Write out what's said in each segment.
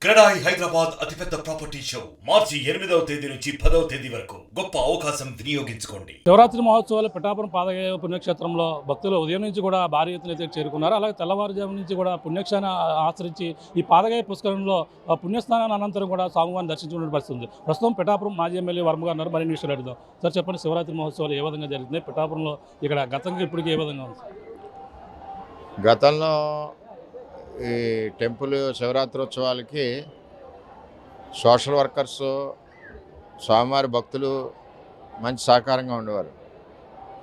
క్రెడాయి హైదరాబాద్ అతిపెద్ద property show మార్చి 8వ తేదీ నుంచి 10వ తేదీ వరకు గొప్ప అవకాశం వినియోగించుకోండి. శివరాత్రి మహోత్సవాలు పిఠాపురం పాదగయ పుణ్యక్షేత్రంలో భక్తులు ఉదయం నుంచి కూడా భారీ ఎత్తున అయితే చేరుకున్నారు. అలాగే తెల్లవారుజాము నుంచి కూడా పుణ్యక్షాన్ని ఆచరించి ఈ పాదగయ పుష్కరంలో పుణ్యస్నానాన్ని అనంతరం కూడా స్వామివారిని దర్శించుకునే పరిస్థితి ఉంది. ప్రస్తుతం పిఠాపురం మాజీ ఎమ్మెల్యే వర్మ గారు ఉన్నారు. మరిన్ని విషయాలు అడుగుదాం. సార్ చెప్పండి, శివరాత్రి మహోత్సవాలు ఏ విధంగా జరుగుతుంది? పిఠాపురంలో ఇక్కడ గతంగా ఇప్పటికీ ఏ విధంగా ఉంది? గతంలో ఈ టెంపుల్ శివరాత్రోత్సవాలకి సోషల్ వర్కర్స్, స్వామివారి భక్తులు మంచి సహకారంగా ఉండేవారు.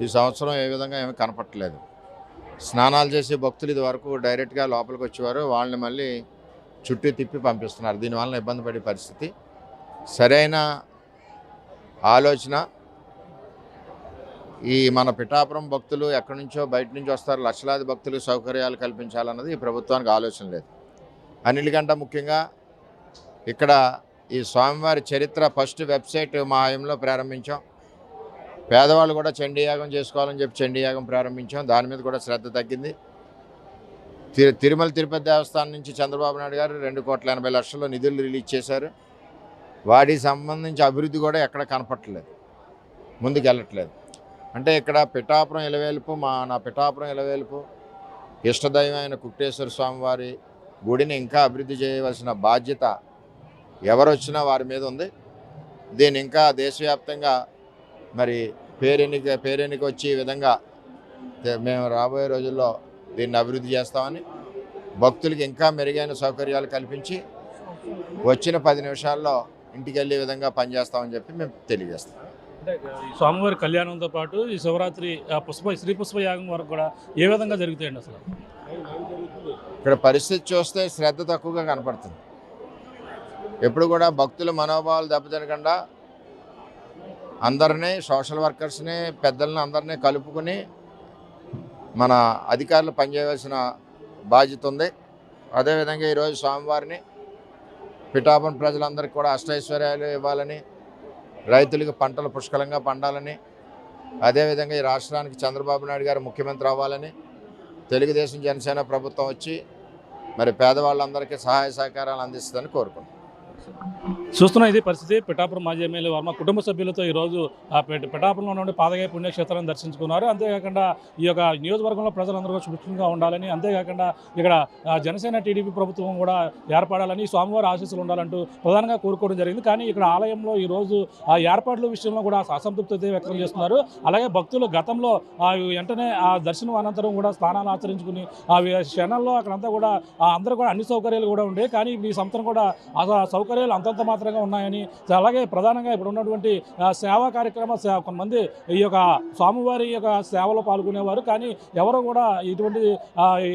ఈ సంవత్సరం ఏ విధంగా ఏమీ కనపట్టలేదు. స్నానాలు చేసే భక్తులు ఇది వరకు డైరెక్ట్గా లోపలికి వచ్చేవారు, వాళ్ళని మళ్ళీ చుట్టూ తిప్పి పంపిస్తున్నారు. దీనివల్ల ఇబ్బంది పడే పరిస్థితి. సరైన ఆలోచన. ఈ మన పిఠాపురం భక్తులు ఎక్కడి నుంచో బయట నుంచి వస్తారు, లక్షలాది భక్తులకు సౌకర్యాలు కల్పించాలన్నది ఈ ప్రభుత్వానికి ఆలోచన లేదు. అన్నిటికంటే ముఖ్యంగా ఇక్కడ ఈ స్వామివారి చరిత్ర ఫస్ట్ వెబ్సైట్ మా హయాంలో ప్రారంభించాం. పేదవాళ్ళు కూడా చండీయాగం చేసుకోవాలని చెప్పి చండీయాగం ప్రారంభించాం. దాని మీద కూడా శ్రద్ధ తగ్గింది. తిరుమల తిరుపతి దేవస్థానం నుంచి చంద్రబాబు నాయుడు గారు 2,80,00,000 నిధులు రిలీజ్ చేశారు. వాటికి సంబంధించి అభివృద్ధి కూడా ఎక్కడ కనపట్టలేదు, ముందుకు వెళ్ళట్లేదు. అంటే ఇక్కడ పిఠాపురం ఇలవేలుపు, నా పిఠాపురం ఇలవేలుపు ఇష్టదైవమైన కుక్టేశ్వర స్వామివారి గుడిని ఇంకా అభివృద్ధి చేయవలసిన బాధ్యత ఎవరు వచ్చినా వారి మీద ఉంది. దీన్ని ఇంకా దేశవ్యాప్తంగా మరి పేరెన్నిక వచ్చి ఈ విధంగా మేము రాబోయే రోజుల్లో దీన్ని అభివృద్ధి చేస్తామని, భక్తులకి ఇంకా మెరుగైన సౌకర్యాలు కల్పించి వచ్చిన 10 నిమిషాల్లో ఇంటికి వెళ్ళే విధంగా పనిచేస్తామని చెప్పి మేము తెలియజేస్తాం. అంటే ఈ స్వామివారి కళ్యాణంతో పాటు ఈ శివరాత్రి శ్రీ పుష్పయాగం వరకు కూడా ఏ విధంగా జరుగుతాయండి? అసలు ఇక్కడ పరిస్థితి చూస్తే శ్రద్ధ తక్కువగా కనపడుతుంది. ఎప్పుడు కూడా భక్తుల మనోభావాలు దెబ్బతినకుండా అందరినీ, సోషల్ వర్కర్స్ని, పెద్దలని అందరినీ కలుపుకొని మన అధికారులు పనిచేయవలసిన బాధ్యత ఉంది. అదేవిధంగా ఈరోజు స్వామివారిని పిఠాపురం ప్రజలందరికీ కూడా అష్టైశ్వర్యాలు ఇవ్వాలని, రైతులకు పంటలు పుష్కలంగా పండాలని, అదేవిధంగా ఈ రాష్ట్రానికి చంద్రబాబు నాయుడు గారు ముఖ్యమంత్రి అవ్వాలని తెలుగుదేశం జనసేన ప్రభుత్వం వచ్చి మరి పేదవాళ్ళందరికీ సహాయ సహకారాలు అందిస్తుందని కోరుకుంటున్నాం. చూస్తున్న ఇది పరిస్థితి. పిఠాపురం మాజీ ఎమ్మెల్యే వర్మ కుటుంబ సభ్యులతో ఈరోజు పిఠాపురంలో నుండి పాదగయ పుణ్యక్షేత్రాన్ని దర్శించుకున్నారు. అంతేకాకుండా ఈ యొక్క నియోజకవర్గంలో ప్రజలందరూ సుభిక్షంగా ఉండాలని, అంతేకాకుండా ఇక్కడ జనసేన టీడీపీ ప్రభుత్వం కూడా ఏర్పడాలని, స్వామివారి ఆశీస్సులు ఉండాలంటూ ప్రధానంగా కోరుకోవడం జరిగింది. కానీ ఇక్కడ ఆలయంలో ఈరోజు ఆ ఏర్పాట్ల విషయంలో కూడా అసంతృప్తి వ్యక్తం చేస్తున్నారు. అలాగే భక్తులు గతంలో వెంటనే ఆ దర్శనం అనంతరం కూడా స్నానాలు ఆచరించుకుని ఆ క్షణాల్లో అక్కడంతా కూడా అందరూ కూడా అన్ని సౌకర్యాలు కూడా ఉండే, కానీ ఈ సంవత్సరం కూడా ఆ సౌకర్యాలు అంతంత మాత్రంగా ఉన్నాయని, అలాగే ప్రధానంగా ఇప్పుడు ఉన్నటువంటి సేవా కార్యక్రమ కొంతమంది ఈ యొక్క స్వామివారి యొక్క సేవలో పాల్గొనేవారు, కానీ ఎవరు కూడా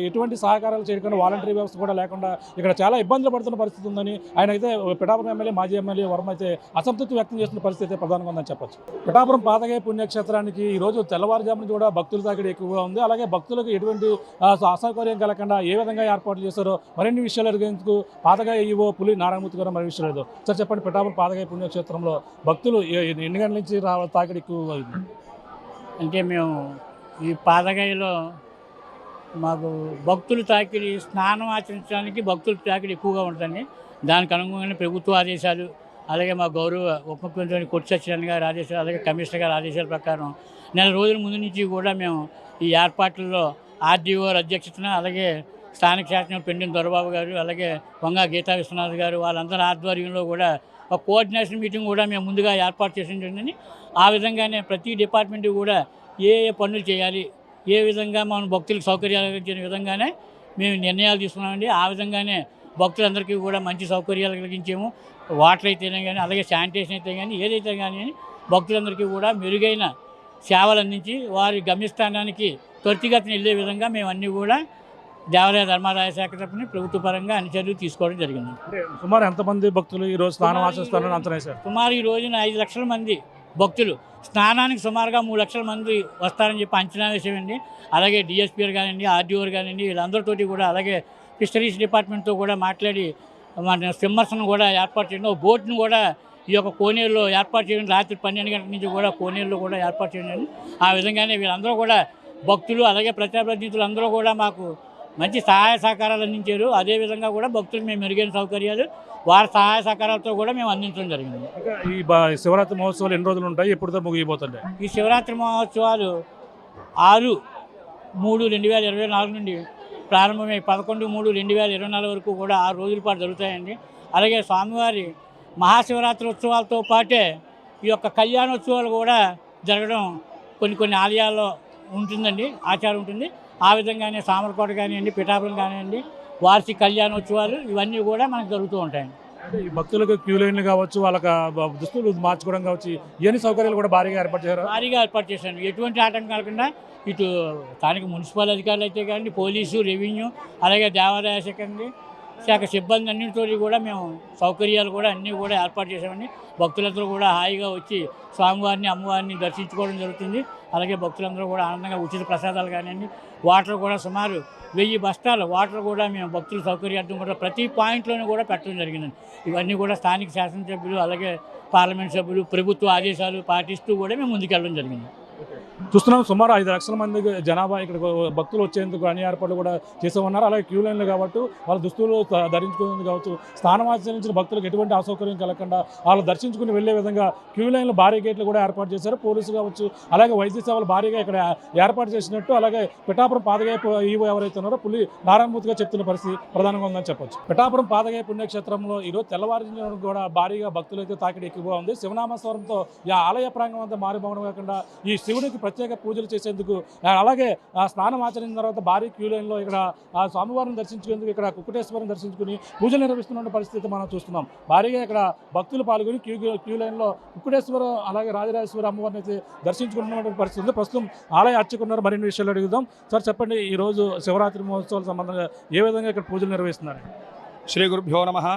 ఎటువంటి సహకారాలు చేయకుండా వాలంటరీ వ్యవస్థ కూడా లేకుండా ఇక్కడ చాలా ఇబ్బందులు పడుతున్న పరిస్థితి ఉందని ఆయన అయితే పిఠాపురం ఎమ్మెల్యే మాజీ ఎమ్మెల్యే వర్మ అయితే అసంతృప్తి వ్యక్తం చేస్తున్న పరిస్థితి ప్రధానంగా ఉందని చెప్పచ్చు. పిఠాపురం పాదగయ పుణ్యక్షేత్రానికి ఈరోజు తెల్లవారుజాము నుంచి కూడా భక్తుల తాకిడి ఎక్కువగా ఉంది. అలాగే భక్తులకు ఎటువంటి అసౌకర్యం కలగకుండా ఏ విధంగా ఏర్పాట్లు చేశారో మరిన్ని విషయాలు అడిగేందుకు పాదగయ ఈవో పులి నారాయణమూర్తి గారు మరి విషయాలు సార్ చెప్పండి. పిఠాపురం పాదగయ పుణ్యక్షేత్రంలో భక్తులు ఎన్ని గంటల నుంచి తాకిడి ఎక్కువ అయింది? అంటే మేము ఈ పాదగయలో మాకు భక్తులు తాకిడి, స్నానం ఆచరించడానికి భక్తుల తాకిడి ఎక్కువగా ఉంటుంది. దానికి అనుగుణంగానే ప్రభుత్వ ఆదేశాలు, అలాగే మా గౌరవ ఉప ముఖ్యమంత్రి కొట్టి సత్యనారాయణ గారి ఆదేశాలు, అలాగే కమిషనర్ గారి ఆదేశాల ప్రకారం నెల రోజుల ముందు నుంచి కూడా మేము ఈ ఏర్పాట్లలో ఆర్డీఓ అధ్యక్షతన, అలాగే స్థానిక శాసనం పెండిన దొరబాబు గారు, అలాగే వంగా గీతా విశ్వనాథ్ గారు వాళ్ళందరి ఆధ్వర్యంలో కూడా ఒక కోఆర్డినేషన్ మీటింగ్ కూడా మేము ముందుగా ఏర్పాటు చేసిన జరిగిందని. ఆ విధంగానే ప్రతి డిపార్ట్మెంట్ కూడా ఏ పనులు చేయాలి, ఏ విధంగా మనం భక్తులకు సౌకర్యాలు కలిగించే విధంగానే మేము నిర్ణయాలు తీసుకున్నామండి. ఆ విధంగానే భక్తులందరికీ కూడా మంచి సౌకర్యాలు కలిగించాము. వాటర్ అయితేనే కానీ, అలాగే శానిటేషన్ అయితే కానీ, ఏదైతే కానీ భక్తులందరికీ కూడా మెరుగైన సేవలు అందించి వారి గమ్యస్థానానికి త్వరితగతిన వెళ్ళే విధంగా మేము అన్నీ కూడా దేవాలయ ధర్మాదాయ శాఖ తరఫున ప్రభుత్వ పరంగా అన్ని చర్యలు తీసుకోవడం జరిగింది. సుమారు ఎంతమంది భక్తులు ఈరోజు స్నానం ఆచరిస్తారని అంచనా వేశారు? సుమారు ఈ రోజున 5 లక్షల మంది భక్తులు, స్నానానికి సుమారుగా 3 లక్షల మంది వస్తారని చెప్పి అంచనా వేసామండి. అలాగే డిఎస్పీలు కానివ్వండి, ఆర్డీఓలు కానివ్వండి, వీళ్ళందరితోటి కూడా, అలాగే ఫిషరీస్ డిపార్ట్మెంట్తో కూడా మాట్లాడి మన స్విమ్మర్స్ను కూడా ఏర్పాటు చేయడం, బోట్ను కూడా ఈ యొక్క కోనేరులో ఏర్పాటు చేయడం, రాత్రి 12 గంటల నుంచి కూడా కోనేరులో కూడా ఏర్పాటు చేయడం. ఆ విధంగానే వీళ్ళందరూ కూడా భక్తులు, అలాగే ప్రజాప్రతినిధులు అందరూ కూడా మాకు మంచి సహాయ సహకారాలు అందించారు. అదేవిధంగా కూడా భక్తులకు మేము మెరుగైన సౌకర్యాలు వారి సహాయ సహకారాలతో కూడా మేము అందించడం జరిగింది. ఇంకా ఈ శివరాత్రి మహోత్సవాలు ఎన్ని రోజులు ఉంటాయి, ఎప్పుడుతో ముగిపోతుంటాయి? ఈ శివరాత్రి మహోత్సవాలు 6/3/2024 నుండి ప్రారంభమై 11/3/2024 వరకు కూడా 6 రోజుల పాటు జరుగుతాయండి. అలాగే స్వామివారి మహాశివరాత్రి ఉత్సవాలతో పాటే ఈ యొక్క కళ్యాణోత్సవాలు కూడా జరగడం కొన్ని ఆలయాల్లో ఉంటుందండి, ఆచారం ఉంటుంది. ఆ విధంగానే సామర్లకోట కానివ్వండి, పిఠాపురం కానివ్వండి, వార్షిక కళ్యాణోత్సవాలు ఇవన్నీ కూడా మనకు జరుగుతూ ఉంటాయండి. అంటే ఈ భక్తులకు క్యూ లైన్లు కావచ్చు, వాళ్ళకి దుస్తులు మార్చుకోవడం కావచ్చు, ఇవన్నీ సౌకర్యాలు కూడా భారీగా ఏర్పాటు చేశారు. ఎటువంటి ఆటంకం కలగకుండా ఇటు స్థానిక మున్సిపల్ అధికారులు అయితే కానీ, పోలీసు, రెవెన్యూ, అలాగే దేవాదాయ శాఖ సిబ్బంది అన్నింటితో కూడా మేము సౌకర్యాలు కూడా అన్నీ కూడా ఏర్పాటు చేసామండి. భక్తులందరూ కూడా హాయిగా వచ్చి స్వామివారిని, అమ్మవారిని దర్శించుకోవడం జరుగుతుంది. అలాగే భక్తులందరూ కూడా ఆనందంగా ఉచిత ప్రసాదాలు కానివ్వండి, వాటర్ కూడా సుమారు 1000 బస్తాలు వాటర్ కూడా మేము భక్తుల సౌకర్యార్థం కూడా ప్రతి పాయింట్లోనూ కూడా పెట్టడం జరిగిందండి. ఇవన్నీ కూడా స్థానిక శాసనసభ్యులు, అలాగే పార్లమెంట్ సభ్యులు ప్రభుత్వ ఆదేశాలు పాటిస్తూ కూడా మేము ముందుకెళ్ళడం జరిగింది. చూస్తున్నాం, సుమారు 5 లక్షల మంది జనాభా ఇక్కడ భక్తులు వచ్చేందుకు అన్ని ఏర్పాట్లు కూడా చేస్తూ ఉన్నారు. అలాగే క్యూ లైన్లు కాబట్టి వాళ్ళ దుస్తులు ధరించుకునేందుకు కావచ్చు, స్నానం ఆచరించిన భక్తులకు ఎటువంటి అసౌకర్యం కలగకుండా వాళ్ళు దర్శించుకుని వెళ్లే విధంగా క్యూ లైన్లు భారీ గేట్లు కూడా ఏర్పాటు చేశారు. పోలీసులు కావచ్చు, అలాగే వైద్య సేవలు భారీగా ఇక్కడ ఏర్పాటు చేసినట్టు అలాగే పిఠాపురం పాదగాయ ఈవో ఎవరైతే ఉన్నారో పులి నారాయణమూర్తిగా చెప్తున్న పరిస్థితి ప్రధానంగా ఉందని చెప్పొచ్చు. పిఠాపురం పాదగాయ పుణ్యక్షేత్రంలో ఈరోజు తెల్లవారుజామున కూడా భారీగా భక్తులు అయితే తాకిడి ఎక్కువగా ఉంది. శివనామస్వరంతో ఈ ఆలయ ప్రాంగణం అంతా మారిపోవడం కాకుండా ఈ శివుడికి ప్రత్యేక పూజలు చేసేందుకు, అలాగే స్నానం ఆచరించిన తర్వాత భారీ క్యూ లైన్లో ఇక్కడ ఆ స్వామివారిని దర్శించుకునేందుకు ఇక్కడ కుక్కుటేశ్వరం దర్శించుకుని పూజలు నిర్వహిస్తున్న పరిస్థితి మనం చూస్తున్నాం. భారీగా ఇక్కడ భక్తులు పాల్గొని క్యూ లైన్లో కుక్కుటేశ్వరం అలాగే రాజరాజేశ్వరి అమ్మవారిని అయితే దర్శించుకున్నటువంటి పరిస్థితి ఉంది. ప్రస్తుతం ఆలయ అర్చకున్నారు, మరిన్ని విషయాలు అడుగుదాం. సార్ చెప్పండి, ఈరోజు శివరాత్రి మహోత్సవాల సంబంధంగా ఏ విధంగా ఇక్కడ పూజలు నిర్వహిస్తున్నారు? శ్రీ గురుభ్యో నమః.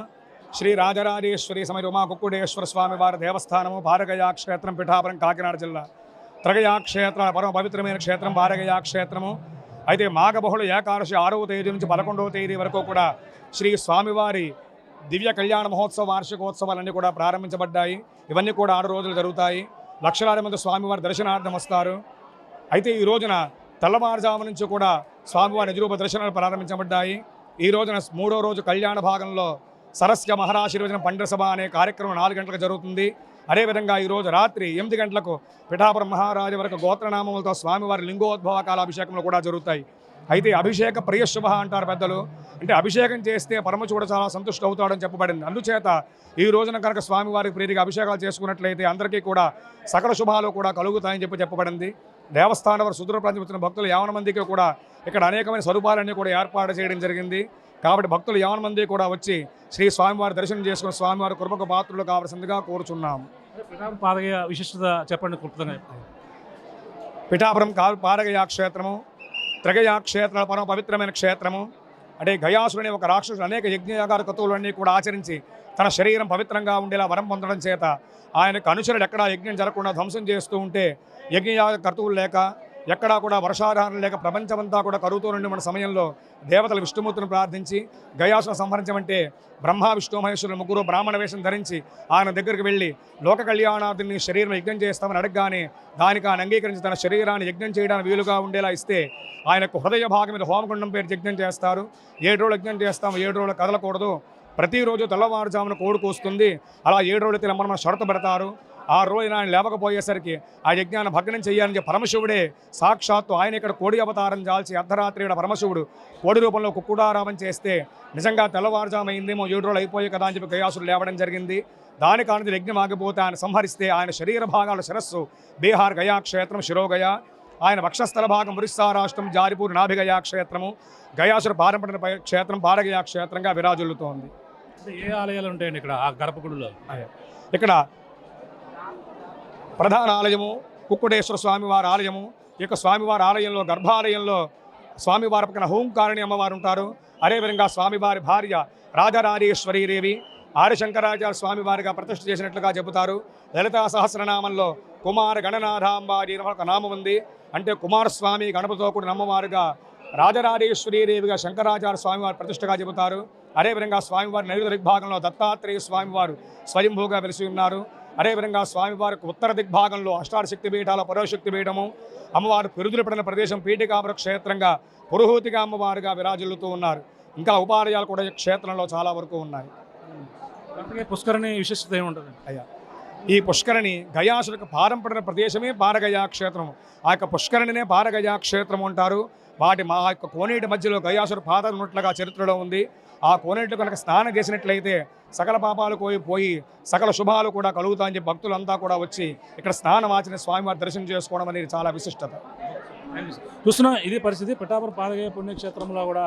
శ్రీ రాజరాజేశ్వరి సమేత ఉమా కుక్కుటేశ్వర స్వామివారి దేవస్థానము, పారగయ క్షేత్రం, పిఠాపురం, కాకినాడ జిల్లా. త్రగయా క్షేత్ర పరమ పవిత్రమైన క్షేత్రం పారగయ క్షేత్రము. అయితే మాఘబహుళ ఏకాదశి 6వ తేదీ నుంచి 11వ తేదీ వరకు కూడా శ్రీ స్వామివారి దివ్య కళ్యాణ మహోత్సవ వార్షికోత్సవాలన్నీ కూడా ప్రారంభించబడ్డాయి. ఇవన్నీ కూడా 6 రోజులు జరుగుతాయి. లక్షలాది మంది స్వామివారి దర్శనార్థం వస్తారు. అయితే ఈ రోజున తెల్లవారుజాము నుంచి కూడా స్వామివారి నిజరూప దర్శనాలు ప్రారంభించబడ్డాయి. ఈ రోజున 3వ రోజు కళ్యాణ భాగంలో సరస్య మహారాశీర్వచన పండిత సభ అనే కార్యక్రమం 4 గంటలకు జరుగుతుంది. అదేవిధంగా ఈరోజు రాత్రి 8 గంటలకు పిఠాపురం మహారాజు వరకు గోత్రనామములతో స్వామివారి లింగోద్భవ కాలాభిషేకంలో కూడా జరుగుతాయి. అయితే అభిషేక ప్రియశుభ అంటారు పెద్దలు. అంటే అభిషేకం చేస్తే పరమశివుడు చాలా సంతుష్టి అవుతాడని చెప్పబడింది. అందుచేత ఈ రోజున కనుక స్వామివారికి ప్రీతిగా అభిషేకాలు చేసుకున్నట్లయితే అందరికీ కూడా సకల శుభాలు కూడా కలుగుతాయని చెప్పబడింది. దేవస్థానం వారు సుదూర ప్రాంతం వచ్చిన భక్తులు 50 మందికి కూడా ఇక్కడ అనేకమైన సదుపాయాలన్నీ కూడా ఏర్పాటు చేయడం జరిగింది. కాబట్టి భక్తులు 50 మంది కూడా వచ్చి శ్రీ స్వామివారి దర్శనం చేసుకుని స్వామివారి కృపకు పాత్రులు కావాల్సిందిగా కోరుచున్నాము. పాదగయ విశిష్టత చెప్పండి. పిఠాపురం పారగయ క్షేత్రము, త్రగయా క్షేత్ర పరమ పవిత్రమైన క్షేత్రము. అంటే గయాసురుని ఒక రాక్షసుడు అనేక యజ్ఞయాగార క్రతువులన్నీ కూడా ఆచరించి తన శరీరం పవిత్రంగా ఉండేలా వరం పొందడం చేత ఆయనకు అనుచరుడు ఎక్కడా యజ్ఞం జరగకుండా ధ్వంసం చేస్తూ ఉంటే యజ్ఞయాగ క్రతువులు లేక ఎక్కడా కూడా వర్షాధారం లేక ప్రపంచమంతా కూడా కరువుతూ నుండి మన సమయంలో దేవతలు విష్ణుమూర్తిని ప్రార్థించి గయాసును సంహరించమంటే బ్రహ్మ విష్ణు మహేశ్వరులు ముగ్గురు బ్రాహ్మణ వేషం ధరించి ఆయన దగ్గరికి వెళ్ళి లోక కళ్యాణార్థిని శరీరం యజ్ఞం చేస్తామని అడగగానే దానికి ఆయన అంగీకరించి తన శరీరాన్ని యజ్ఞం చేయడానికి వీలుగా ఉండేలా ఇస్తే ఆయనకు హృదయ భాగం మీద హోమగుండం పేరు యజ్ఞం చేస్తారు. 7 రోజులు యజ్ఞం చేస్తాము, 7 రోజులు కదలకూడదు, ప్రతిరోజు తెల్లవారుజామున కోడుకు వస్తుంది, అలా 7 రోజులు తెలమని మన షరతు పెడతారు. ఆ రోజున ఆయన లేవకపోయేసరికి ఆ యజ్ఞాన్ని భగ్నం చేయాలని పరమశివుడే సాక్షాత్తు ఆయన ఇక్కడ కోడి అవతారం చాల్చి అర్ధరాత్రి పరమశివుడు కోడి రూపంలో కుక్కుడారామం చేస్తే నిజంగా తెల్లవారుజామైందేమో 7 రోజులు అయిపోయి కదా అని చెప్పి గయాసుడు లేవడం జరిగింది. దాని కారణం యజ్ఞం ఆగిపోతే ఆయన సంహరిస్తే ఆయన శరీర భాగాల శిరస్సు బీహార్ గయా క్షేత్రం శిరోగయ, ఆయన వక్షస్థల భాగం ఒరిస్సా రాష్ట్రం జారిపూర్ నాభిగయా క్షేత్రము, గయాసుడు పారంపడిన క్షేత్రం పారగయా క్షేత్రంగా విరాజుల్లుతోంది. ఏ ఆలయాలు ఉంటాయండి ఇక్కడ ఆ గర్భగుడిలో? ఇక్కడ ప్రధాన ఆలయము కుక్కుటేశ్వర స్వామివారి ఆలయము. ఈ యొక్క స్వామివారి ఆలయంలో గర్భాలయంలో స్వామివారి పక్కన హోంకారిణి అమ్మవారు ఉంటారు. అదేవిధంగా స్వామివారి భార్య రాజరాజేశ్వరీదేవి ఆదిశంకరాచార్య స్వామివారిగా ప్రతిష్ఠ చేసినట్లుగా చెబుతారు. లలితా సహస్రనామంలో కుమార గణనాథాంబారి ఒక నామం ఉంది. అంటే కుమారస్వామి గణపతితో కూడిన అమ్మవారుగా రాజరాజేశ్వరీదేవిగా శంకరాచార్య స్వామివారి ప్రతిష్టగా చెబుతారు. అదేవిధంగా స్వామివారి నైరుతి దిగ్భాగంలో దత్తాత్రేయ స్వామివారు స్వయంభూగా వెలిసి ఉన్నారు. అదేవిధంగా స్వామివారికి ఉత్తర దిగ్భాగంలో అష్టాశక్తి పీఠాల పరోశక్తి పీఠము, అమ్మవారు పెరుదులు పడిన ప్రదేశం పీఠికాపుర క్షేత్రంగా పురోహూతిగా అమ్మవారుగా విరాజిల్లుతూ ఉన్నారు. ఇంకా ఉపాలయాలు కూడా ఈ క్షేత్రంలో చాలా వరకు ఉన్నాయి. పాతగయ పుష్కరిణి విశిష్టత ఏముంటుంది? అయ్యా ఈ పుష్కరిణి గయాసులకు పారంపడిన ప్రదేశమే పారగయా క్షేత్రం. ఆ యొక్క పుష్కరిణినే పారగయా క్షేత్రం అంటారు. వాటి మా యొక్క కోనేటి మధ్యలో గయాసురు పాదం ఉన్నట్లుగా చరిత్రలో ఉంది. ఆ కోనేటిలో కనుక స్నానం చేసినట్లయితే సకల పాపాలు పోయి సకల శుభాలు కూడా కలుగుతాయని చెప్పి భక్తులంతా కూడా వచ్చి ఇక్కడ స్నానం ఆచరణ స్వామివారి దర్శనం చేసుకోవడం అనేది చాలా విశిష్టత. చూస్తున్నా ఇది పరిస్థితి. పిఠాపురం పాదగయ పుణ్యక్షేత్రంలో కూడా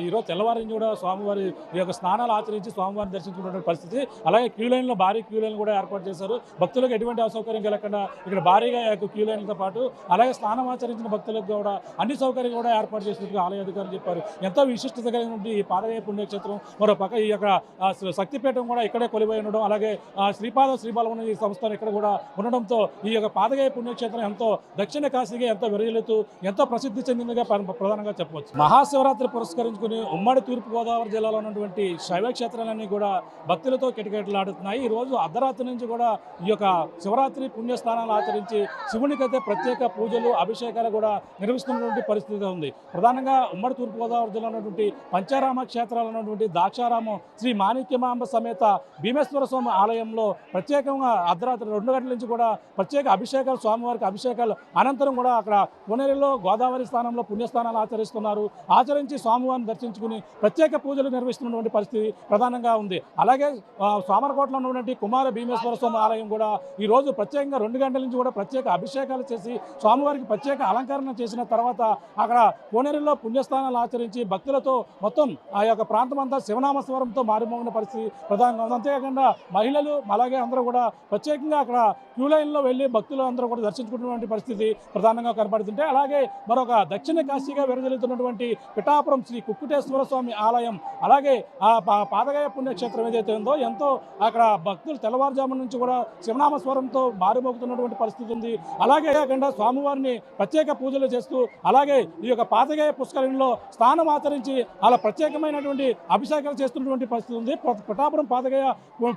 ఈరోజు తెల్లవారి నుంచి కూడా స్వామివారి ఈ యొక్క స్నానాలు ఆచరించి స్వామివారిని దర్శించుకున్నటువంటి పరిస్థితి. అలాగే క్యూ లైన్లో భారీ క్యూ లైన్ కూడా ఏర్పాటు చేశారు. భక్తులకు ఎటువంటి అసౌకర్యం కలగకుండా ఇక్కడ భారీగా క్యూ లైన్లతో పాటు అలాగే స్నానం ఆచరించిన భక్తులకు కూడా అన్ని సౌకర్యాలు కూడా ఏర్పాటు చేసినట్టుగా ఆలయ అధికారులు చెప్పారు. ఎంతో విశిష్టత కలిగినటువంటి ఈ పాదగయ పుణ్యక్షేత్రం మరో పక్క ఈ యొక్క శక్తిపీఠం కూడా ఇక్కడే కొలువై ఉండడం, అలాగే శ్రీబాలవన ఈ సంస్థలు ఇక్కడ కూడా ఉండడంతో ఈ యొక్క పాదగయ పుణ్యక్షేత్రం ఎంతో దక్షిణ కాశీగా ఎంతో విరజిల్లుతూ ఎంతో ప్రసిద్ధి చెందిందిగా ప్రధానంగా చెప్పవచ్చు. మహాశివరాత్రి పురస్కరించుకుని ఉమ్మడి తూర్పుగోదావరి జిల్లాలో ఉన్నటువంటి శైవ క్షేత్రాలన్నీ కూడా భక్తులతో కిటకిటలాడుతున్నాయి. ఈ రోజు అర్ధరాత్రి నుంచి కూడా ఈ యొక్క శివరాత్రి పుణ్యస్నానాలు ఆచరించి శివునికైతే ప్రత్యేక పూజలు అభిషేకాలు కూడా నిర్వహిస్తున్నటువంటి పరిస్థితి ఉంది. ప్రధానంగా ఉమ్మడి తూర్పుగోదావరి జిల్లా ఉన్నటువంటి పంచారామ క్షేత్రాలు ఉన్నటువంటి దాక్షారామం శ్రీ మాణిక్యమాంబ సమేత భీమేశ్వర స్వామి ఆలయంలో ప్రత్యేకంగా అర్ధరాత్రి 2 గంటల నుంచి కూడా ప్రత్యేక అభిషేకాలు, స్వామివారికి అభిషేకాలు అనంతరం కూడా అక్కడ కోనేరులో గోదావరి స్థానంలో పుణ్యస్నానాలు ఆచరిస్తున్నారు. ఆచరించి స్వామివారిని దర్శించుకుని ప్రత్యేక పూజలు నిర్వహిస్తున్నటువంటి పరిస్థితి ప్రధానంగా ఉంది. అలాగే సోమరకోటలో ఉన్నటువంటి కుమార భీమేశ్వర స్వామి ఆలయం కూడా ఈ రోజు ప్రత్యేకంగా 2 గంటల నుంచి కూడా ప్రత్యేక అభిషేకాలు చేసి స్వామివారికి ప్రత్యేక అలంకరణ చేసిన తర్వాత అక్కడ కోనేరులో పుణ్యస్నానాలు ఆచరించి భక్తులతో మొత్తం ఆ యొక్క ప్రాంతం అంతా శివనామస్వరంతో మారుమోగిన పరిస్థితి ప్రధానంగా ఉంది. అంతేకాకుండా మహిళలు అలాగే అందరూ కూడా ప్రత్యేకంగా అక్కడ క్యూ లైన్లో వెళ్ళి భక్తులు అందరూ కూడా దర్శించుకున్నటువంటి పరిస్థితి ప్రధానంగా కనపడుతుంటే, అలాగే మరొక దక్షిణ కాశీగా విరజిల్లుతున్నటువంటి పిఠాపురం శ్రీ కుక్కుటేశ్వర స్వామి ఆలయం, అలాగే ఆ పాదగయ పుణ్యక్షేత్రం ఏదైతే ఉందో ఎంతో అక్కడ భక్తులు తెల్లవారుజాము నుంచి కూడా శివనామస్వరంతో మారుమోగుతున్నటువంటి పరిస్థితి ఉంది. అలాగే కాకుండా స్వామివారిని ప్రత్యేక పూజలు చేస్తూ అలాగే ఈ యొక్క పాదగయ పుష్కరిణిలో స్నానం ఆచరించి అలా ప్రత్యేకమైనటువంటి అభిషేకాలు చేస్తున్నటువంటి పరిస్థితి ఉంది. పిఠాపురం పాదగయ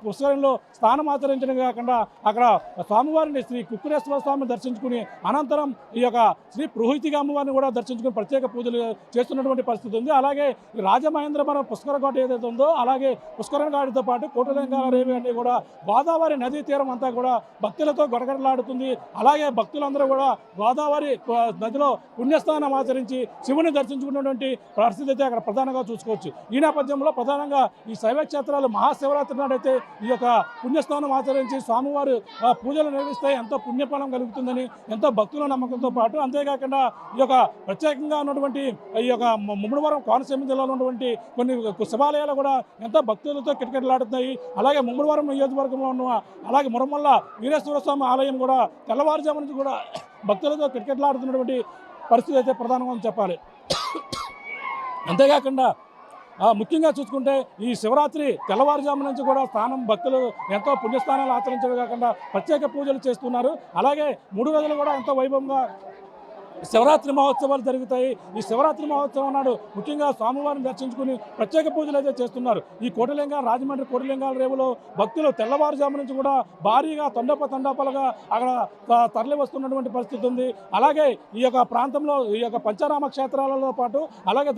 పుష్కరిణిలో స్నానం ఆచరించడం కాకుండా అక్కడ స్వామివారిని శ్రీ కుక్కుటేశ్వర స్వామిని దర్శించుకుని అనంతరం ఈ యొక్క శ్రీ పురోహితిగా అమ్మవారిని కూడా దర్శించుకుని ప్రత్యేక పూజలు చేస్తున్నటువంటి పరిస్థితి ఉంది. అలాగే రాజమహేంద్రవరం పుష్కరకోట ఏదైతే ఉందో అలాగే పుష్కరఘాటితో పాటు కోటలింగాల రేవి అన్ని కూడా గోదావరి నదీ తీరం అంతా కూడా భక్తులతో గడగడలాడుతుంది. అలాగే భక్తులందరూ కూడా గోదావరి నదిలో పుణ్యస్నానం ఆచరించి శివుని దర్శించుకున్నటువంటి పరిస్థితి అయితే అక్కడ ప్రధానంగా చూసుకోవచ్చు. ఈ నేపథ్యంలో ప్రధానంగా ఈ శైవ క్షేత్రాలు మహాశివరాత్రి నాడైతే ఈ యొక్క పుణ్యస్నానం ఆచరించి స్వామివారు పూజలు నిర్వహిస్తే ఎంతో పుణ్యఫలం కలుగుతుందని ఎంతో భక్తుల నమ్మకంతో పాటు అంతేకాకుండా ఈ యొక్క ప్రత్యేకంగా ఉన్నటువంటి ఈ యొక్క ముమ్మడివరం కోనసీమ జిల్లాలో ఉన్నటువంటి కొన్ని శివాలయాలు కూడా ఎంతో భక్తులతో కిటకిటలాడుతున్నాయి. అలాగే ముమ్మడివరం నియోజకవర్గంలో ఉన్న అలాగే మురమల్ల వీరేశ్వర స్వామి ఆలయం కూడా తెల్లవారుజాము నుంచి కూడా భక్తులతో కిటకిటలాడుతున్నటువంటి పరిస్థితి అయితే ప్రధానంగా చెప్పాలి. అంతేకాకుండా ముఖ్యంగా చూసుకుంటే ఈ శివరాత్రి తెల్లవారుజాము నుంచి కూడా భక్తులు ఎంతో పుణ్యస్థానాలు ఆచరించడం కాకుండా ప్రత్యేక పూజలు చేస్తున్నారు. అలాగే 3 రోజులు కూడా ఎంతో వైభవంగా శివరాత్రి మహోత్సవాలు జరుగుతాయి. ఈ శివరాత్రి మహోత్సవం నాడు ముఖ్యంగా స్వామివారిని దర్శించుకుని ప్రత్యేక పూజలు అయితే చేస్తున్నారు. ఈ రాజమండ్రి కోటలింగాల రేవులో భక్తులు తెల్లవారుజాము నుంచి కూడా భారీగా తండోపలుగా అక్కడ తరలి వస్తున్నటువంటి పరిస్థితి ఉంది. అలాగే ఈ యొక్క ప్రాంతంలో ఈ యొక్క పంచారామ క్షేత్రాలతో పాటు అలాగే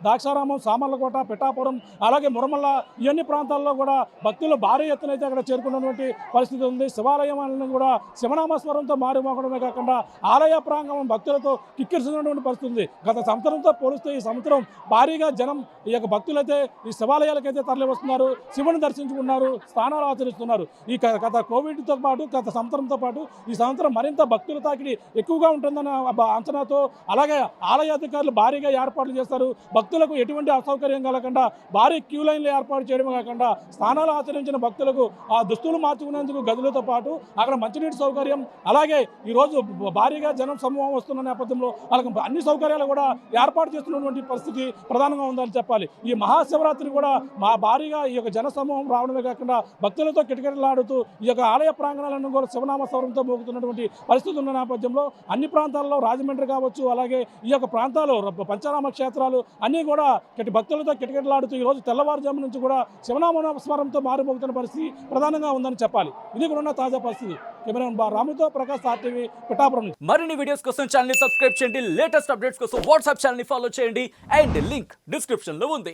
దాక్షారామం సామర్లకోట, పిఠాపురం, అలాగే మురమల్ల ఇవన్నీ ప్రాంతాల్లో కూడా భక్తులు భారీ ఎత్తున అయితే అక్కడ చేరుకున్నటువంటి పరిస్థితి ఉంది. శివాలయం కూడా శివనామస్వరంతో మారుమోగడమే కాకుండా ఆలయ ప్రాంగణం భక్తులతో కిక్కిరిస్తున్నటువంటి పరిస్థితి ఉంది. గత సంవత్సరంతో పోలిస్తే ఈ సంవత్సరం భారీగా జనం ఈ యొక్క భక్తులైతే ఈ శివాలయాలకైతే తరలి వస్తున్నారు, శివుని దర్శించుకున్నారు, స్నానాలు ఆచరిస్తున్నారు. ఈ గత కోవిడ్తో పాటు గత సంవత్సరంతో పాటు ఈ సంవత్సరం మరింత భక్తుల తాకిడి ఎక్కువగా ఉంటుందన్న అంచనాతో అలాగే ఆలయ అధికారులు భారీగా ఏర్పాట్లు చేస్తారు. భక్తులకు ఎటువంటి అసౌకర్యం కలగకుండా భారీ క్యూ లైన్లు ఏర్పాటు చేయడమే కాకుండా స్నానాలు ఆచరించిన భక్తులకు ఆ దుస్తులు మార్చుకునేందుకు గదులతో పాటు అక్కడ మంచినీటి సౌకర్యం, అలాగే ఈరోజు భారీగా జనం సమూహం వస్తున్న నేపథ్యంలో వాళ్ళకి అన్ని సౌకర్యాలు కూడా ఏర్పాటు చేస్తున్నటువంటి పరిస్థితి ప్రధానంగా ఉందని చెప్పాలి. ఈ మహాశివరాత్రి కూడా భారీగా ఈ యొక్క జన సమూహం రావడమే కాకుండా భక్తులతో కిటకిటలాడుతూ ఈ యొక్క ఆలయ ప్రాంగణాలను కూడా శివనామస్వరంతో మోగుతున్నటువంటి పరిస్థితి ఉన్న నేపథ్యంలో అన్ని ప్రాంతాల్లో రాజమండ్రి కావచ్చు అలాగే ఈ యొక్క ప్రాంతాలు పంచారామ క్షేత్రాలు అన్నీ కూడా భక్తులతో కిటకిటలాడుతూ ఈరోజు తెల్లవారుజాము నుంచి కూడా శివనామస్వరంతో మారుమోగుతున్న పరిస్థితి ప్రధానంగా ఉందని చెప్పాలి. ఇది కూడా ఉన్న తాజా పరిస్థితి. కెమెరామెన్ రాముతో ప్రకాష్, RTV, పిఠాపురం. మరిన్ని వీడియోస్ కోసం ఛానల్ ని సబ్స్క్రైబ్ చేయండి. లేటెస్ట్ అప్డేట్స్ కోసం వాట్సాప్ ఛానల్ ని ఫాలో చేయండి. అండ్ లింక్ డిస్క్రిప్షన్ లో ఉంది.